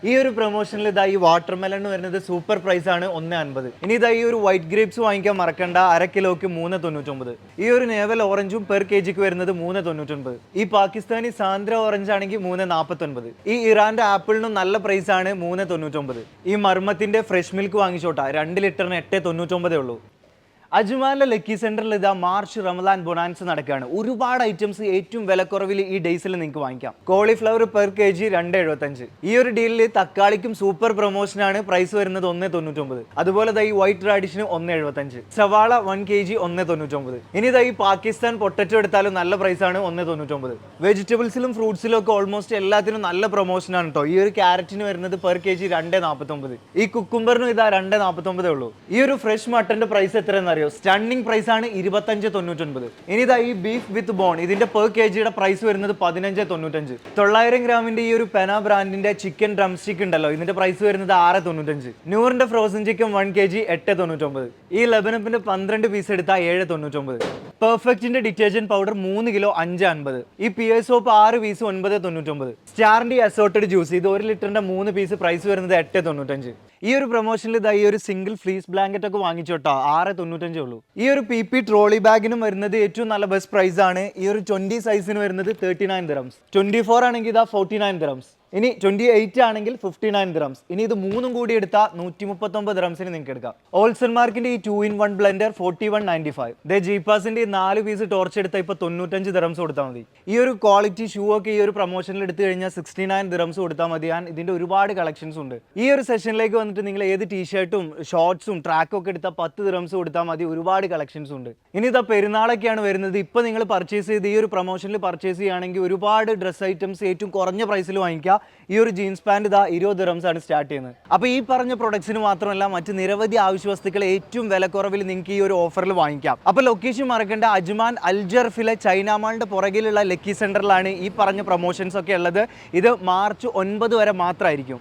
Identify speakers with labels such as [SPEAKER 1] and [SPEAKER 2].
[SPEAKER 1] ഈ ഒരു പ്രൊമോഷനിൽ ഇതാ ഈ വാട്ടർ മെലൺ വരുന്നത് സൂപ്പർ പ്രൈസ് ആണ് 1.50. ഇനി ഇതാ ഈ ഒരു വൈറ്റ് ഗ്രേപ്സ് വാങ്ങിക്കാൻ മറക്കണ്ട, 1 കിലോക്ക് 3.99. ഈ ഒരു നേവൽ ഓറഞ്ചും പെർ കെജിക്ക് വരുന്നത് 3.99. ഈ പാകിസ്ഥാനി സാന്ദ്ര ഓറഞ്ച് ആണെങ്കിൽ 3.49. ഈ ഇറാന്റെ ആപ്പിളിനും നല്ല പ്രൈസ് ആണ് 3.99. ഈ മർമ്മത്തിന്റെ ഫ്രഷ് മിൽക്ക് വാങ്ങിച്ചോട്ടാ 2 ലിറ്ററിന് 8.99 ഉള്ളൂ. അജ്മാനിലെ ലക്കി സെന്ററിൽ ഇതാ മാർച്ച് റമദാൻ ബൊണാൻസ് നടക്കുകയാണ്. ഒരുപാട് ഐറ്റംസ് ഏറ്റവും വിലക്കുറവിൽ ഈ ഡേയ്സിൽ നിങ്ങൾക്ക് വാങ്ങിക്കാം. Cauliflower per kg 2.75. ഈ ഒരു ഡീലിൽ തക്കാളിക്കും സൂപ്പർ പ്രൊമോഷനാണ്. പ്രൈസ് വരുന്നത് 1.99. അതുപോലെ ഈ വൈറ്റ് റാഡിഷിന് 1.75. സവാള 1 kg 1.99. ഇനി ഈ പാകിസ്ഥാൻ പൊട്ടറ്റോ എടുത്താലും നല്ല പ്രൈസ് ആണ് 1.99. വെജിറ്റബിൾസിലും ഫ്രൂട്ട്സിലും ഒക്കെ ഓൾമോസ്റ്റ് എല്ലാത്തിനും നല്ല പ്രൊമോഷനാണ് കേട്ടോ. ഈ ഒരു ക്യാരറ്റിന് വരുന്നത് പെർ kg 2.49. ഈ കുക്കുംബറിനും ഇതാ 2.49 ഉള്ളൂ. ഈ ഒരു ഫ്രഷ് മട്ടന്റെ പ്രൈസ് എത്രയെന്ന് അറിയോ? സ്റ്റണ്ണിംഗ് പ്രൈസ് ആണ് 25.99. ഇനി ഇതാ ഈ ബീഫ് വിത്ത് ബോൺ ഇതിന്റെ പെർ kgയുടെ പ്രൈസ് വരുന്നത് 15.95. 900 ഗ്രാമിന്റെ ഈ ഒരു പെന ബ്രാൻഡിന്റെ ചിക്കൻ ഡ്രം സ്റ്റിക്ക് ഉണ്ടല്ലോ, ഇതിന്റെ പ്രൈസ് വരുന്നത് 6.95. നൂറിന്റെ ഫ്രോസൺ ചിക്കൻ 1 kg 8.99. ഈ ലെബനപ്പിന്റെ 12 പീസ് എടുത്താൽ 7.99. പെർഫെക്റ്റിന്റെ ഡിറ്റർജന്റ് പൗഡർ 3 കിലോ 5.50. ഈ പിയർ സോപ്പ് 6 പീസ് 9.99. സ്റ്റാറിന്റെ അസോർട്ടഡ് ജ്യൂസ് ഇത് 1 ലിറ്ററിന്റെ 3 പീസ് പ്രൈസ് വരുന്നത് 8.95. ഈ ഒരു പ്രൊമോഷനിൽ ഇതാ ഈ ഒരു സിംഗിൾ ഫ്ലീസ് ബ്ലാങ്കറ്റ് ഒക്കെ വാങ്ങിച്ചോട്ടോ 6.95 ഉള്ളൂ. ഈ ഒരു PP ട്രോളി ബാഗിനും വരുന്നത് ഏറ്റവും നല്ല ബെസ്റ്റ് പ്രൈസ് ആണ്. ഈ ഒരു 20 സൈസിന് വരുന്നത് 39 ദിറംസ്. 24 ആണെങ്കിൽ ഇതാ 49 ദിറംസ്. ഇനി 28 ആണെങ്കിൽ 59 ദിറംസ്. ഇനി ഇത് മൂന്നും കൂടി എടുത്താൽ 139 ദിറംസിന് നിങ്ങൾക്ക് എടുക്കാം. ഓൾസൺ മാർക്കിന്റെ ഈ 2-in-1 ബ്ലെൻഡർ 41.95. ജീപ്പാസിന്റെ 4 പീസ് ടോർച്ച് എടുത്താൽ ഇപ്പൊ 95 ദിറംസ് കൊടുത്താൽ മതി. ഈ ഒരു ക്വാളിറ്റി ഷൂ ഒക്കെ ഈ ഒരു പ്രൊമോഷനിൽ എടുത്തു കഴിഞ്ഞാൽ 69 ദിറംസ് കൊടുത്താൽ മതി. ഇതിന്റെ ഒരുപാട് കളക്ഷൻസ് ഉണ്ട്. ഈ ഒരു സെഷനിലേക്ക് വന്നിട്ട് നിങ്ങൾ ഏത് ടീഷർട്ടും ഷോർട്സും ട്രാക്കും ഒക്കെ എടുത്താൽ 10 ദിറംസ് കൊടുത്താൽ മതി. ഒരുപാട് കളക്ഷൻസ് ഉണ്ട്. ഇനി ഇതാ പെരുന്നാളൊക്കെയാണ് വരുന്നത്. ഇപ്പൊ നിങ്ങൾ പർച്ചേസ് ചെയ്ത് ഈ ഒരു പ്രൊമോഷനിൽ പർച്ചേസ് ചെയ്യുകയാണെങ്കിൽ ഒരുപാട് ഡ്രസ് ഐറ്റംസ് ഏറ്റവും കുറഞ്ഞ പ്രൈസിൽ വാങ്ങിക്കാം. ഈ ഒരു ജീൻസ് പാന്റ് ഇതാ 20 ദിറംസ് ആണ് സ്റ്റാർട്ട് ചെയ്യുന്നത്. അപ്പോൾ ഈ പറഞ്ഞ പ്രൊഡക്ട്സിന് മാത്രമല്ല മറ്റ് നിരവധി ആവശ്യ വസ്തുക്കൾ ഏറ്റവും വിലക്കുറവിൽ നിങ്ങൾക്ക് ഈ ഒരു ഓഫറിൽ വാങ്ങിക്കാം. അപ്പോൾ ലൊക്കേഷൻ മറക്കേണ്ട, അജ്മാൻ അൽജർഫിലെ ചൈന മാളിന്റെ പുറകിലുള്ള ലക്കി സെന്ററിലാണ് ഈ പറഞ്ഞ പ്രൊമോഷൻസ് ഒക്കെ ഉള്ളത്. ഇത് മാർച്ച് 9 വരെ മാത്രമായിരിക്കും.